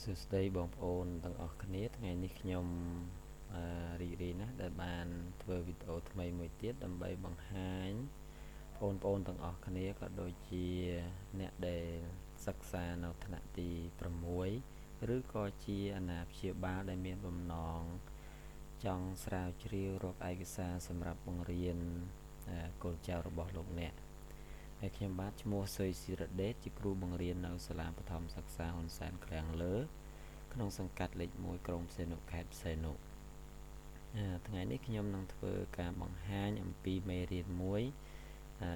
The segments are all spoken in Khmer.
សួស្តីបងប្អូនទាំងអស់គ្នាថ្ងៃនេះខ្ញុំរីករាយណាស់ដែលបានធ្វើវីដេអូថ្មីមួយទៀតដើម្បីបង្ហាញបងប្អូនទាំងអស់គ្នាក៏ដូចជាអ្នកដែលសិក្សានៅថ្នាក់ទី6ឬក៏ជាអាណាព្យាបាលដែលមានបំណងចង់ស្រាវជ្រាវរកឯកសារសម្រាប់បង្រៀនកូនចៅរបស់លោកអ្នកហើយខ្ញុំបាទឈ្មោះសុយស៊ីរ៉ាដេតជាគ្រូបង្រៀននៅសាលាបឋមសិក្សាហ៊ុនសែនឃ្លាំងលើក្នុងសង្កាត់លេខ1ក្រុងផ្សេនុខេត្តផ្សេនុថ្ងៃនេះខ្ញុំនឹងធ្វើការបង្ហាញអំពីមេរៀនមួយ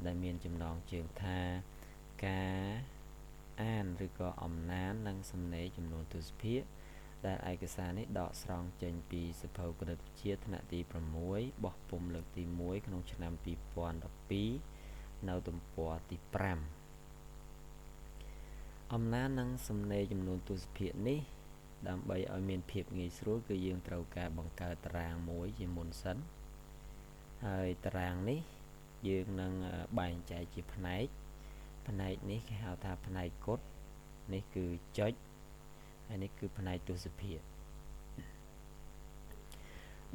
ដែលមានចំណងជើងថាការអានឬក៏អំណាននិងសំណេរចំនួនទស្សភាគដែលឯកសារនេះដកស្រង់ចេញពីសៀវភៅគណិតវិទ្យាថ្នាក់ទី6បោះពុម្ពលើកទី1ក្នុងឆ្នាំ2012នៅទំព័រទី5អំណាននិងសំណេរចំនួនទស្សភាគនេះដើម្បីឲ្យមានភាពងាយស្រួលគឺយើងត្រូវការបង្កើតតារាងមួយជាមុនសិនហើយតារាងនេះយើងនឹងបែងចែកជាផ្នែកនេះគេហៅថាផ្នែកគត់នេះគឺចុចហើយនេះគឺផ្នែកទស្សភាគ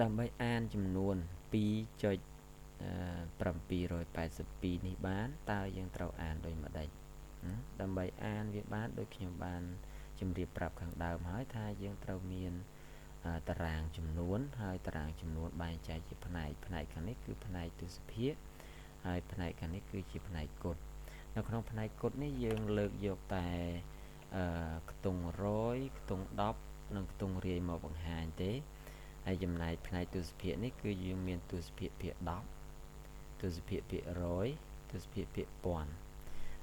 ដើម្បីអានចំនួន 2.782 នេះបានតើយើងត្រូវអានដូចម្ដេចដើម្បីអានវាបានដូចខ្ញុំបានជម្រាបប្រាប់ខាងដើមហើយថាយើងត្រូវមានតារាងចំនួនហើយតារាងចំនួនបែងចែកជាផ្នែកខាងនេះគឺផ្នែកទស្សភាគហើយផ្នែកខាងនេះគឺជាផ្នែកគត់នៅក្នុងផ្នែកគត់នេះយើងលើកយកតែខ្ទង់100ខ្ទង់10និងខ្ទង់រាយមកបង្ហាញទេហើយចំណែកផ្នែកទស្សភាគនេះគឺយើងមានទស្សភាគភាគ10ទស្សភាគភាគ100ទស្សភាគភាគ1000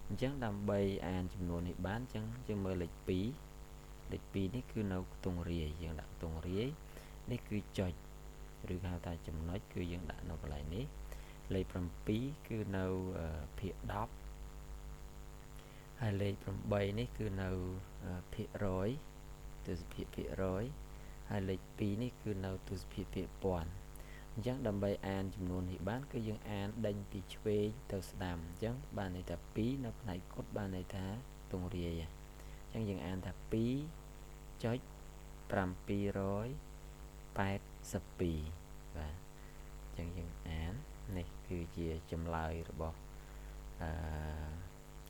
អញ្ចឹងដើម្បីអានចំនួននេះបានអញ្ចឹងយើងមើលលេខ2នេះគឺនៅខ្ទង់រាយយើងដាក់ខ្ទង់រាយនេះគឺចុចឬហៅថាចំណុចគឺយើងដាក់នៅកន្លែងនេះលេខ7គឺនៅភាគ10ហើយលេខ8នេះគឺនៅភាគ100ទស្សភាគភាគ100ហើយលេខ2នេះគឺនៅទស្សភាគភាគ1000អញ្ចឹងដើម្បីអានចំនួននេះបានគឺយើងអានដេញពីឆ្វេងទៅស្ដាំអញ្ចឹងបានន័យថា2នៅផ្នែកគត់បានន័យថាទង់រាយអញ្ចឹងយើងអានថា2.782បាទអញ្ចឹងយើងអាននេះគឺជាចម្លើយរបស់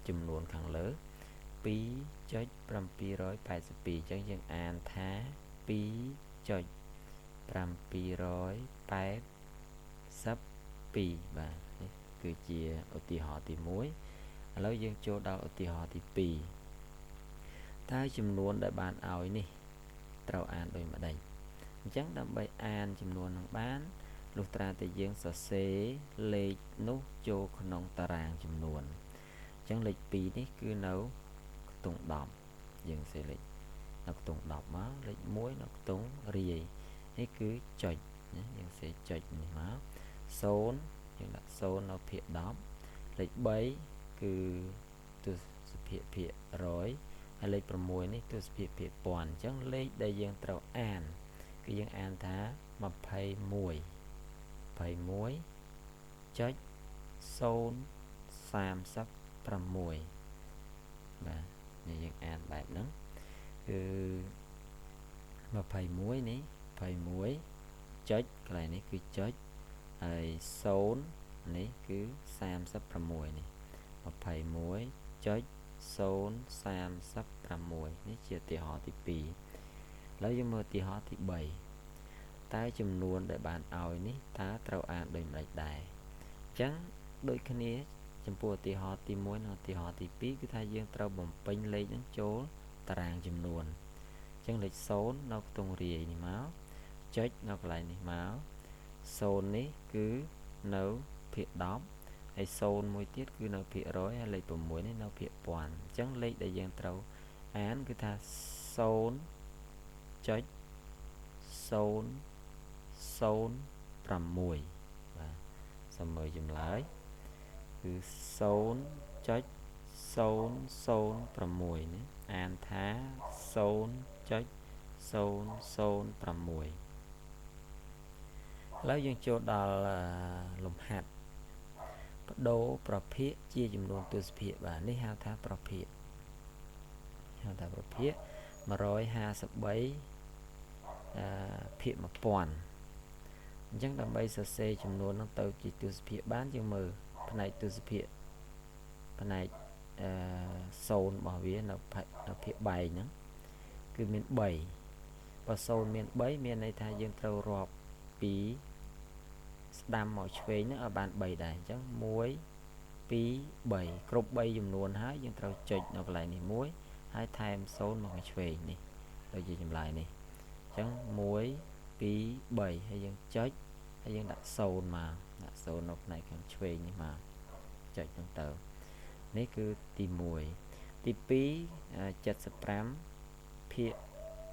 ចំនួនខាងលើ2.782អញ្ចឹងយើងអានថា2.782បាទនេះគឺជាឧទាហរណ៍ទី1ឥឡូវយើងចូលដល់ឧទាហរណ៍ទី2តើចំនួនដែលបានឲ្យនេះត្រូវអានដូចម្ដេចអញ្ចឹងដើម្បីអានចំនួននឹងបានលុះត្រាតែយើងសរសេរលេខនោះចូលក្នុងតារាងចំនួនអញ្ចឹងលេខ2នេះគឺនៅខ្ទង់10យើងសេលេខនៅខ្ទង់10មកលេខ1នៅខ្ទង់រាយនេះគឺចុចយើងសេចុចនេះមក0យើងដាក់0នៅភាគ10លេខ3គឺទស្សភាគភាគ100ហើយលេខ6នេះទស្សភាគភាគ1000អញ្ចឹងលេខដែលយើងត្រូវអានគឺយើងអានថា21.036បាទនេះយើងអានបែបហ្នឹងគឺ21នេះ21ចុចកន្លែងនេះគឺចុចហើយ0នេះគឺ36នេះ21.036នេះជាឧទាហរណ៍ទី2ឥឡូវយើងមើលឧទាហរណ៍ទី3តើចំនួនដែលបានឲ្យនេះតើត្រូវអានដូចម្ដេចដែរអញ្ចឹងដូចគ្នាចំពោះឧទាហរណ៍ទី1និងឧទាហរណ៍ទី2គឺថាយើងត្រូវបំពេញលេខនឹងចូលតារាងចំនួនអញ្ចឹងលេខ0នៅខ្ទង់រាយនេះមកចុចនៅកន្លែងនេះមក0នេះគឺនៅភាគ10ហើយ0មួយទៀតគឺនៅភាគ100ហើយលេខ6នេះនៅភាគ1000អញ្ចឹងលេខដែលយើងត្រូវអានគឺថា0.006បាទសូមមើលចម្លើយគឺ0.006នេះអានថា0.006ឥឡូវយើងចូលដល់លំហាត់បដូរប្រភេទជាចំនួនទស្សភាគបាទនេះហៅថាប្រភេទ ភាគ 1000 អញ្ចឹងដើម្បីសរសេរចំនួនហ្នឹងទៅជាទស្សភាគបានយើងមើលផ្នែកទស្សភាគផ្នែក0របស់វានៅភាគបែកហ្នឹងគឺមាន3បើ0មាន3មានន័យថាយើងត្រូវរាប់ពីស្ដាំមកឆ្វេងហ្នឹងឲ្យបាន3ដែរអញ្ចឹង1 2 3គ្រប់3ចំនួនហើយយើងត្រូវចុចនៅកន្លែងនេះមួយហើយថែម0មកខាងឆ្វេងនេះដូចជាចម្លើយនេះអញ្ចឹង1 2 3ហើយយើងចុចហើយយើងដាក់0មកដាក់0នៅផ្នែកខាងឆ្វេងនេះមកចុចហ្នឹងទៅនេះគឺទី1ទី2 75ភាគ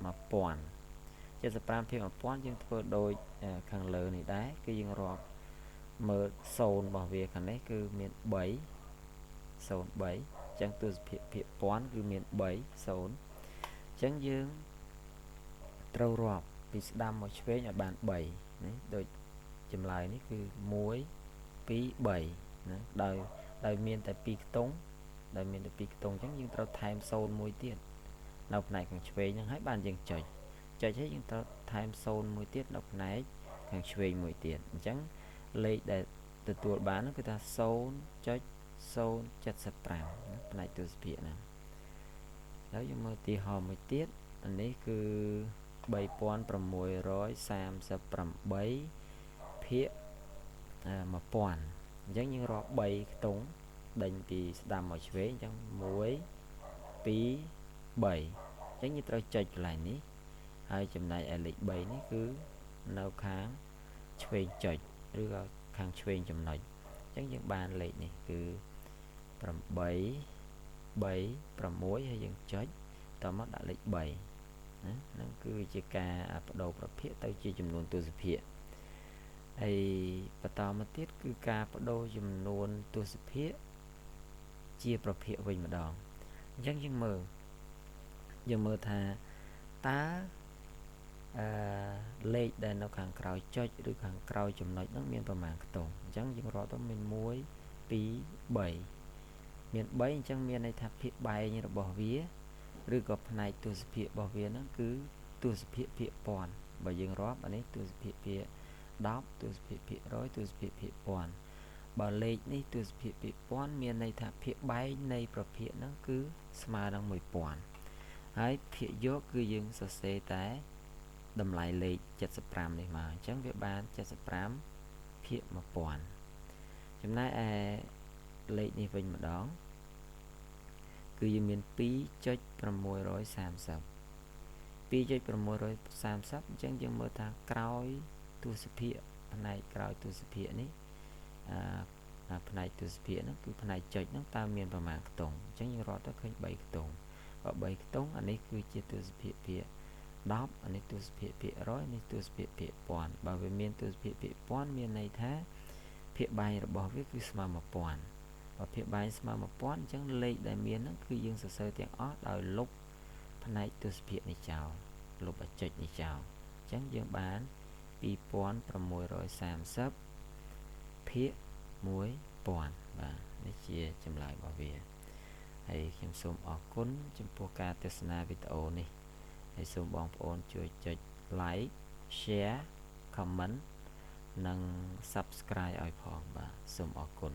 1000 75ភាគ 1000យើងធ្វើដូចខាងលើនេះដែរគឺយើងរាប់មើល0របស់វាខាងនេះគឺមាន3 03អញ្ចឹងទស្សភាគភាគ 1000 គឺមាន3 0អញ្ចឹងយើងត្រូវរាប់ពីស្ដាំមកឆ្វេងឲ្យបាន3នេះដូចចម្លើយនេះគឺ1 2 3ណាដោយមានតែ2ខ្ទង់ដោយមានតែ2ខ្ទង់អញ្ចឹងយើងត្រូវថែម0មួយទៀតនៅផ្នែកខាងឆ្វេងហ្នឹងហើយបានយើងចុចហើយយើងត្រូវថែម0មួយទៀតនៅផ្នែកខាងឆ្វេងមួយទៀតអញ្ចឹងលេខដែលទទួលបានគឺថា 0.075 ផ្នែកទស្សភាគហ្នឹងហើយយើងមើលទីហោមួយទៀតអានេះគឺ3638ភាគ 1000 អញ្ចឹងយើងរាប់3ខ្ទង់ដេញពីស្ដាំមកឆ្វេងអញ្ចឹង1 2 3អញ្ចឹងយើងត្រូវចុចកន្លែងនេះហើយចំណែកឯលេខ3នេះគឺនៅខាងឆ្វេងចុចឬក៏ខាងឆ្វេងចំណុចអញ្ចឹងយើងបានលេខនេះគឺ8 3 6ហើយយើងចុចតមកដាក់លេខ3ណាហ្នឹងគឺជាការបដូរប្រភេទទៅជាចំនួនទស្សភាគហើយបន្តមកទៀតគឺការបដូរចំនួនទស្សភាគជាប្រភេទវិញម្ដងអញ្ចឹងយើងមើលថាតើលេខដែលនៅខាងក្រោយចុចឬខាងក្រោយចំណុចហ្នឹងមានប្រមាណខ្ទង់អញ្ចឹងយើងរាប់ទៅមាន1 2 3មាន3អញ្ចឹងមានន័យថាភាគបែងរបស់វាឬក៏ផ្នែកទស្សភាគរបស់វាហ្នឹងគឺទស្សភាគភាគ 1000បើយើងរាប់អានេះទស្សភាគភាគ 10ទស្សភាគភាគ 100ទស្សភាគភាគ 1000បើលេខនេះទស្សភាគភាគ 1000មានន័យថាភាគបែងនៃប្រភេទហ្នឹងគឺស្មើនឹង 1000ហើយភាគយកគឺយើងសរសេរតែតម្លៃលេខ75នេះមកអញ្ចឹងវាបាន75ភាគ 1000ចំណែកឯលេខនេះវិញម្ដងគឺយើងមាន2.630 2.630អញ្ចឹងយើងមើលថាក្រោយទស្សភាគផ្នែកក្រោយទស្សភាគនេះផ្នែកទស្សភាគហ្នឹងគឺផ្នែកចុចហ្នឹងតើមានប្រមាណខ្ទង់អញ្ចឹងយើងរកទៅឃើញ3ខ្ទង់បើ3ខ្ទង់អានេះគឺជាទស្សភាគភាគ 10អានេះទស្សភាគភាគ 100នេះទស្សភាគភាគ 1000បើវាមានទស្សភាគភាគ 1000មានន័យថាភាគបែងរបស់វាគឺស្មើ 1000បើភាគបែងស្មើ 1000អញ្ចឹងលេខដែលមានហ្នឹងគឺយើងសរសេរទាំងអស់ដោយលុបផ្នែកទស្សភាគនេះចោលលុបអចុចនេះចោលអញ្ចឹងយើងបាន2630ភាគ 1000បាទនេះជាចម្លើយរបស់វាហើយខ្ញុំសូមអរគុណចំពោះការទស្សនាវីដេអូនេះហើយសូមបងប្អូនជួយចុច like share comment និង subscribe ឲ្យផងបាទសូមអរគុណ